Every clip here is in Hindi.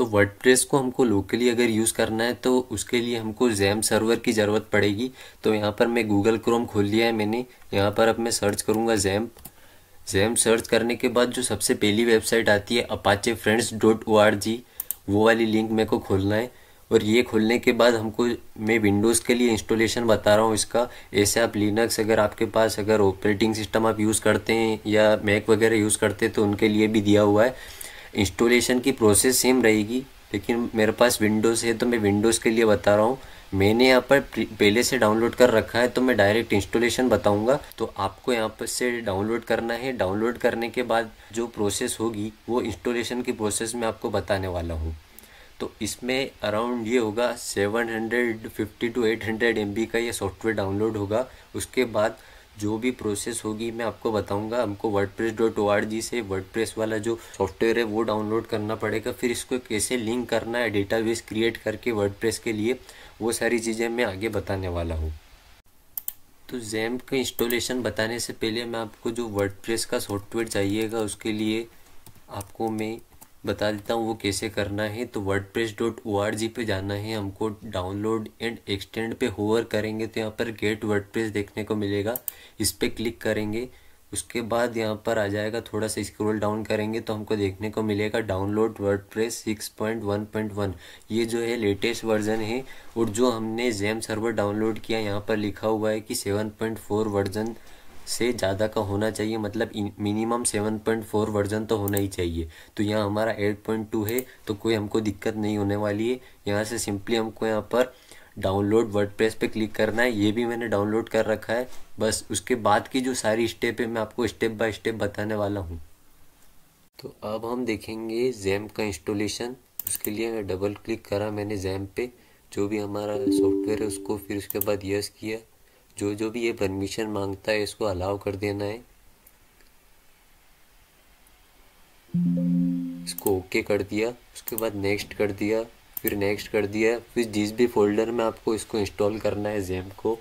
तो वर्डप्रेस को हमको लोकली अगर यूज़ करना है तो उसके लिए हमको ज़ैम्प सर्वर की ज़रूरत पड़ेगी। तो यहाँ पर मैं गूगल क्रोम खोल लिया है मैंने। यहाँ पर अब मैं सर्च करूँगा ज़ैम्प सर्च करने के बाद जो सबसे पहली वेबसाइट आती है apachefriends.org, वो वाली लिंक मेरे को खोलना है। और ये खोलने के बाद हमको, मैं विंडोज़ के लिए इंस्टॉलेशन बता रहा हूँ इसका। ऐसे आप लिनक्स, अगर आपके पास अगर ऑपरेटिंग सिस्टम आप यूज़ करते हैं या मैक वगैरह यूज़ करते हैं तो उनके लिए भी दिया हुआ है। इंस्टॉलेशन की प्रोसेस सेम रहेगी, लेकिन मेरे पास विंडोज़ है तो मैं विंडोज़ के लिए बता रहा हूँ। मैंने यहाँ पर पहले से डाउनलोड कर रखा है तो मैं डायरेक्ट इंस्टॉलेशन बताऊँगा। तो आपको यहाँ पर से डाउनलोड करना है। डाउनलोड करने के बाद जो प्रोसेस होगी वो इंस्टॉलेशन की प्रोसेस मैं आपको बताने वाला हूँ। तो इसमें अराउंड ये होगा 750 to 800 MB का ये सॉफ्टवेयर डाउनलोड होगा। उसके बाद जो भी प्रोसेस होगी मैं आपको बताऊंगा। हमको wordpress.org से वर्डप्रेस वाला जो सॉफ्टवेयर है वो डाउनलोड करना पड़ेगा। फिर इसको कैसे लिंक करना है डेटाबेस क्रिएट करके वर्डप्रेस के लिए, वो सारी चीज़ें मैं आगे बताने वाला हूँ। तो ज़ैम्प का इंस्टॉलेशन बताने से पहले मैं आपको जो वर्डप्रेस का सॉफ्टवेयर चाहिएगा उसके लिए आपको मैं बता देता हूँ वो कैसे करना है। तो wordpress.org पे जाना है हमको। डाउनलोड एंड एक्सटेंड पे होवर करेंगे तो यहाँ पर गेट वर्डप्रेस देखने को मिलेगा, इस पर क्लिक करेंगे। उसके बाद यहाँ पर आ जाएगा, थोड़ा सा स्क्रॉल डाउन करेंगे तो हमको देखने को मिलेगा डाउनलोड वर्डप्रेस 6.1.1। ये जो है लेटेस्ट वर्जन है। और जो हमने ज़ैम्प सर्वर डाउनलोड किया यहाँ पर लिखा हुआ है कि 7.4 वर्जन से ज़्यादा का होना चाहिए, मतलब मिनिमम 7.4 वर्जन तो होना ही चाहिए। तो यहाँ हमारा 8.2 है तो कोई हमको दिक्कत नहीं होने वाली है। यहाँ से सिंपली हमको यहाँ पर डाउनलोड वर्डप्रेस पे क्लिक करना है। ये भी मैंने डाउनलोड कर रखा है। बस उसके बाद की जो सारी स्टेप है मैं आपको स्टेप बाय स्टेप बताने वाला हूँ। तो अब हम देखेंगे ज़ैम्प का इंस्टॉलेशन। उसके लिए डबल क्लिक करा मैंने ज़ैम्प पे, जो भी हमारा सॉफ्टवेयर है उसको। फिर उसके बाद यस किया। जो जो भी ये परमिशन मांगता है इसको अलाउ कर देना है। इसको ओके कर दिया। उसके बाद नेक्स्ट कर दिया, फिर नेक्स्ट कर दिया। फिर जिस भी फोल्डर में आपको इसको इंस्टॉल करना है ज़ैम्प को,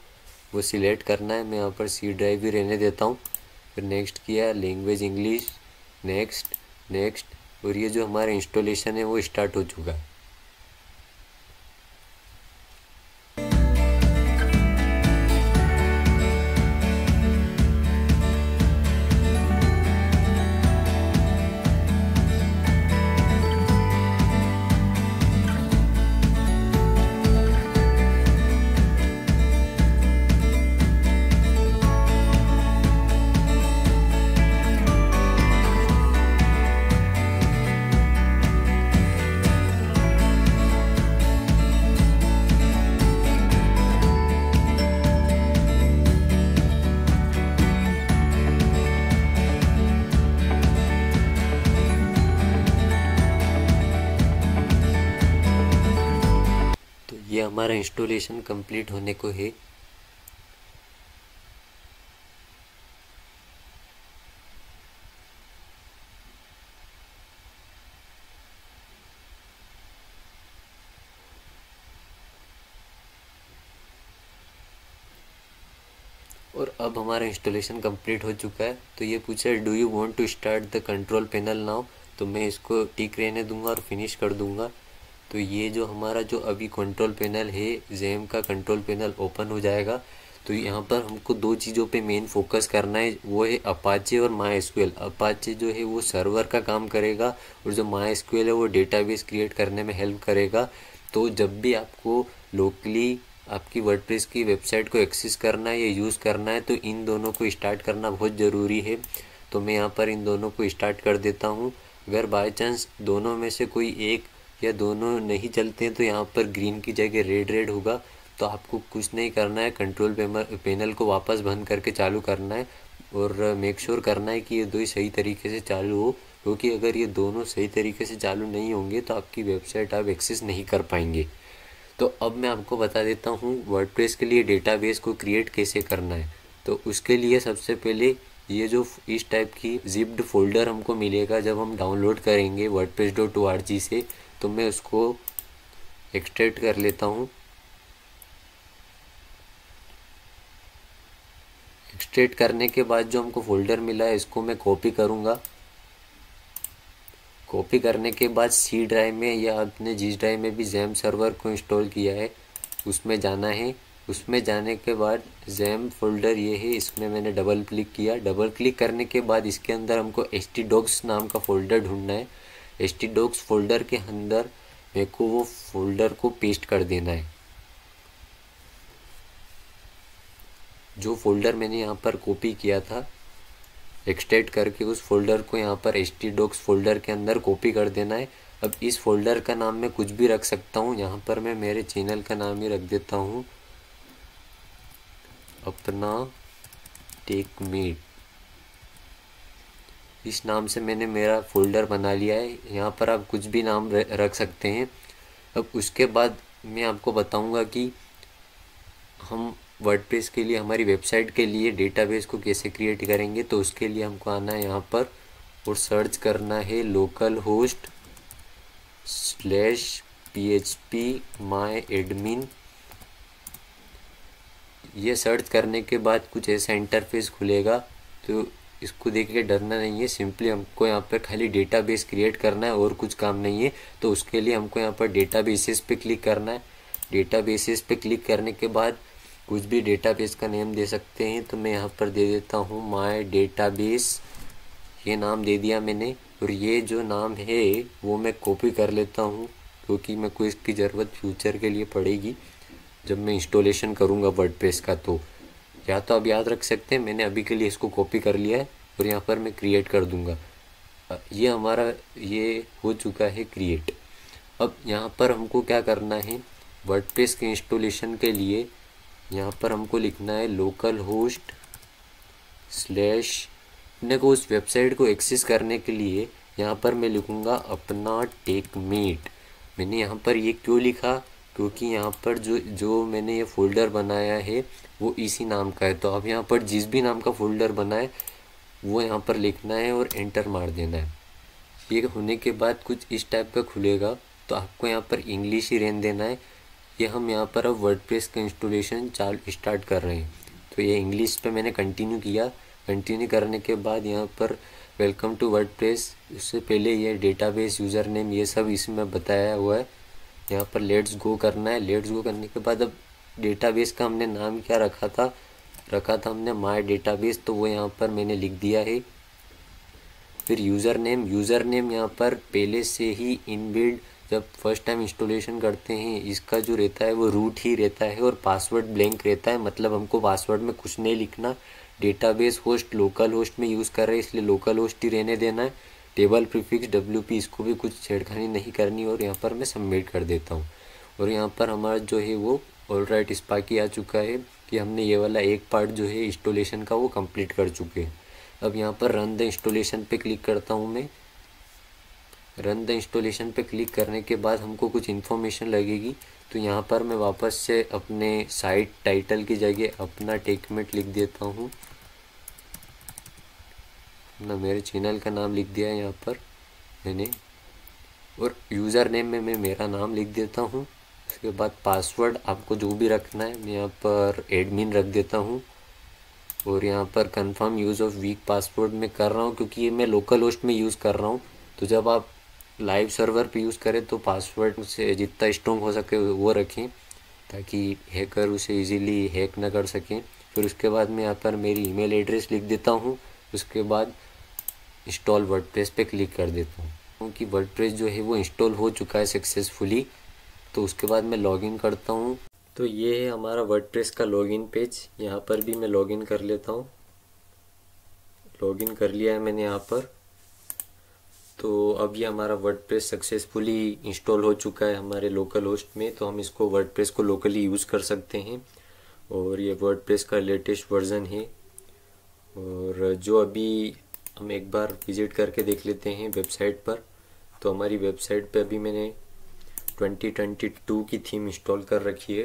वो सिलेक्ट करना है। मैं यहाँ पर सी ड्राइव भी रहने देता हूँ। फिर नेक्स्ट किया, लैंग्वेज इंग्लिश, नेक्स्ट नेक्स्ट। और ये जो हमारा इंस्टॉलेशन है वो स्टार्ट हो चुका है। ये हमारा इंस्टॉलेशन कंप्लीट होने को है। और अब हमारा इंस्टॉलेशन कंप्लीट हो चुका है। तो ये पूछा है do you want to start the control panel now. तो मैं इसको टिक रहने दूंगा और फिनिश कर दूंगा। तो ये जो हमारा जो अभी कंट्रोल पैनल है, ज़ैम्प का कंट्रोल पैनल ओपन हो जाएगा। तो यहाँ पर हमको दो चीज़ों पे मेन फोकस करना है, वो है अपाचे और MySQL। अपाचे जो है वो सर्वर का काम करेगा और जो MySQL है वो डेटाबेस क्रिएट करने में हेल्प करेगा। तो जब भी आपको लोकली आपकी वर्डप्रेस की वेबसाइट को एक्सेस करना है या यूज़ करना है तो इन दोनों को स्टार्ट करना बहुत ज़रूरी है। तो मैं यहाँ पर इन दोनों को स्टार्ट कर देता हूँ। अगर बाय चांस दोनों में से कोई एक या दोनों नहीं चलते हैं तो यहाँ पर ग्रीन की जगह रेड होगा। तो आपको कुछ नहीं करना है, कंट्रोल पैनल को वापस बंद करके चालू करना है और मेक श्योर करना है कि ये दो ही सही तरीके से चालू हो। क्योंकि अगर ये दोनों सही तरीके से चालू नहीं होंगे तो आपकी वेबसाइट आप एक्सेस नहीं कर पाएंगे। तो अब मैं आपको बता देता हूँ वर्डप्रेस के लिए डेटाबेस को क्रिएट कैसे करना है। तो उसके लिए सबसे पहले ये जो इस टाइप की जिप्ड फोल्डर हमको मिलेगा जब हम डाउनलोड करेंगे wordpress.org से, तो मैं उसको एक्सट्रैक्ट कर लेता हूँ। एक्सट्रैक्ट करने के बाद जो हमको फोल्डर मिला है इसको मैं कॉपी करूँगा। कॉपी करने के बाद सी ड्राइव में या आपने जिस ड्राइव में भी जैम सर्वर को इंस्टॉल किया है उसमें जाना है। उसमें जाने के बाद जैम फोल्डर ये है, इसमें मैंने डबल क्लिक किया। डबल क्लिक करने के बाद इसके अंदर हमको htdocs नाम का फ़ोल्डर ढूंढना है। htdocs फोल्डर के अंदर मेरे को वो फोल्डर को पेस्ट कर देना है। जो फोल्डर मैंने यहाँ पर कॉपी किया था एक्सट्रैक्ट करके उस फोल्डर को यहाँ पर htdocs फोल्डर के अंदर कॉपी कर देना है। अब इस फोल्डर का नाम मैं कुछ भी रख सकता हूँ। यहाँ पर मैं मेरे चैनल का नाम ही रख देता हूँ, अपना टेकमेट। इस नाम से मैंने मेरा फोल्डर बना लिया है। यहाँ पर आप कुछ भी नाम रख सकते हैं। अब उसके बाद मैं आपको बताऊंगा कि हम वर्डप्रेस के लिए, हमारी वेबसाइट के लिए डेटाबेस को कैसे क्रिएट करेंगे। तो उसके लिए हमको आना है यहाँ पर और सर्च करना है localhost/php myadmin। ये सर्च करने के बाद कुछ ऐसा इंटरफेस खुलेगा, तो इसको देख के डरना नहीं है। सिंपली हमको यहाँ पर खाली डेटाबेस क्रिएट करना है और कुछ काम नहीं है। तो उसके लिए हमको यहाँ पर डेटाबेसेस पे क्लिक करना है। डेटाबेसेस पे क्लिक करने के बाद कुछ भी डेटाबेस का नेम दे सकते हैं। तो मैं यहाँ पर दे देता हूँ माय डेटाबेस, ये नाम दे दिया मैंने। और ये जो नाम है वो मैं कॉपी कर लेता हूँ, क्योंकि मेरे को इसकी ज़रूरत फ्यूचर के लिए पड़ेगी जब मैं इंस्टॉलेशन करूँगा वर्डप्रेस का। तो या तो आप याद रख सकते हैं, मैंने अभी के लिए इसको कॉपी कर लिया है और यहाँ पर मैं क्रिएट कर दूँगा। ये हमारा ये हो चुका है क्रिएट। अब यहाँ पर हमको क्या करना है, वर्डप्रेस के इंस्टॉलेशन के लिए यहाँ पर हमको लिखना है localhost/ अपने को उस वेबसाइट को एक्सेस करने के लिए यहाँ पर मैं लिखूँगा अपना टेकमेट। मैंने यहाँ पर ये क्यों लिखा, क्योंकि यहाँ पर जो मैंने ये फ़ोल्डर बनाया है वो इसी नाम का है। तो अब यहाँ पर जिस भी नाम का फ़ोल्डर बनाए वो यहाँ पर लिखना है और एंटर मार देना है। ये होने के बाद कुछ इस टाइप का खुलेगा, तो आपको यहाँ पर इंग्लिश ही रहने देना है। ये हम यहाँ पर अब वर्डप्रेस का इंस्टॉलेशन स्टार्ट कर रहे हैं। तो ये इंग्लिश पे मैंने कंटिन्यू किया। कंटिन्यू करने के बाद यहाँ पर वेलकम टू वर्डप्रेस, उससे पहले ये डेटाबेस यूज़र नेम ये सब इसमें बताया हुआ है। यहाँ पर लेट्स गो करना है। लेट्स गो करने के बाद अब डेटाबेस का हमने नाम क्या रखा था हमने माय डेटाबेस, तो वो यहाँ पर मैंने लिख दिया है। फिर यूज़र नेम यहाँ पर पहले से ही इनबिल्ड, जब फर्स्ट टाइम इंस्टॉलेशन करते हैं इसका जो रहता है वो रूट ही रहता है और पासवर्ड ब्लैंक रहता है। मतलब हमको पासवर्ड में कुछ नहीं लिखना। डेटाबेस होस्ट लोकल होस्ट में यूज़ कर रहे हैं इसलिए लोकल होस्ट ही रहने देना है। टेबल प्रीफिक्स WP इसको भी कुछ छेड़खानी नहीं करनी। और यहाँ पर मैं सबमिट कर देता हूँ और यहाँ पर हमारा जो है वो ऑलराइट स्पार्की आ चुका है कि हमने ये वाला एक पार्ट जो है इंस्टॉलेशन का वो कंप्लीट कर चुके हैं। अब यहाँ पर रन द इंस्टॉलेशन पे क्लिक करता हूँ मैं। रन द इंस्टॉलेशन पे क्लिक करने के बाद हमको कुछ इन्फॉर्मेशन लगेगी। तो यहाँ पर मैं वापस से अपने साइट टाइटल की जगह अपना टेकमेट लिख देता हूँ। ना मेरे चैनल का नाम लिख दिया है यहाँ पर मैंने, और यूज़र नेम में मैं मेरा नाम लिख देता हूँ। उसके बाद पासवर्ड आपको जो भी रखना है, मैं यहाँ पर एडमिन रख देता हूँ। और यहाँ पर confirm use of week password मैं कर रहा हूँ क्योंकि ये मैं लोकल होस्ट में यूज़ कर रहा हूँ। तो जब आप लाइव सर्वर पे यूज़ करें तो पासवर्ड से जितना स्ट्रॉन्ग हो सके वो रखें ताकि हैकर उसे इजीली हैक ना कर सकें। फिर उसके बाद मैं यहाँ पर मेरी ईमेल एड्रेस लिख देता हूँ। उसके बाद इंस्टॉल वर्डप्रेस पे क्लिक कर देता हूँ क्योंकि वर्डप्रेस जो है वो इंस्टॉल हो चुका है सक्सेसफुली। तो उसके बाद मैं लॉगिन करता हूँ। तो ये है हमारा वर्डप्रेस का लॉगिन पेज। यहाँ पर भी मैं लॉगिन कर लेता हूँ। लॉगिन कर लिया है मैंने यहाँ पर। तो अब ये हमारा वर्डप्रेस सक्सेसफुली इंस्टॉल हो चुका है हमारे लोकल होस्ट में। तो हम इसको वर्डप्रेस को लोकली यूज़ कर सकते हैं और ये वर्डप्रेस का लेटेस्ट वर्जन है। और जो अभी हम एक बार विज़िट करके देख लेते हैं वेबसाइट पर। तो हमारी वेबसाइट पे अभी मैंने 2022 की थीम इंस्टॉल कर रखी है।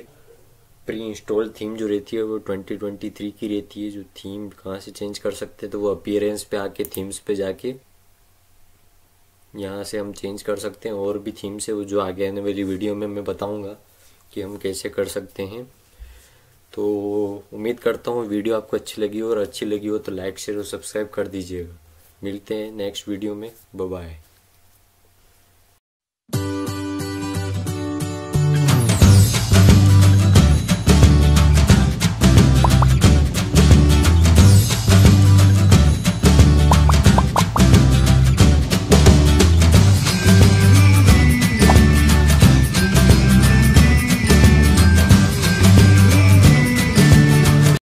प्री इंस्टॉल थीम जो रहती है वो 2023 की रहती है। जो थीम कहाँ से चेंज कर सकते हैं तो वो अपीयरेंस पे आके थीम्स पे जाके यहाँ से हम चेंज कर सकते हैं। और भी थीम्स है वो जो आगे आने वाली वीडियो में मैं बताऊँगा कि हम कैसे कर सकते हैं। तो उम्मीद करता हूँ वीडियो आपको अच्छी लगी हो, और अच्छी लगी हो तो लाइक शेयर और सब्सक्राइब कर दीजिएगा। मिलते हैं नेक्स्ट वीडियो में। Bye bye.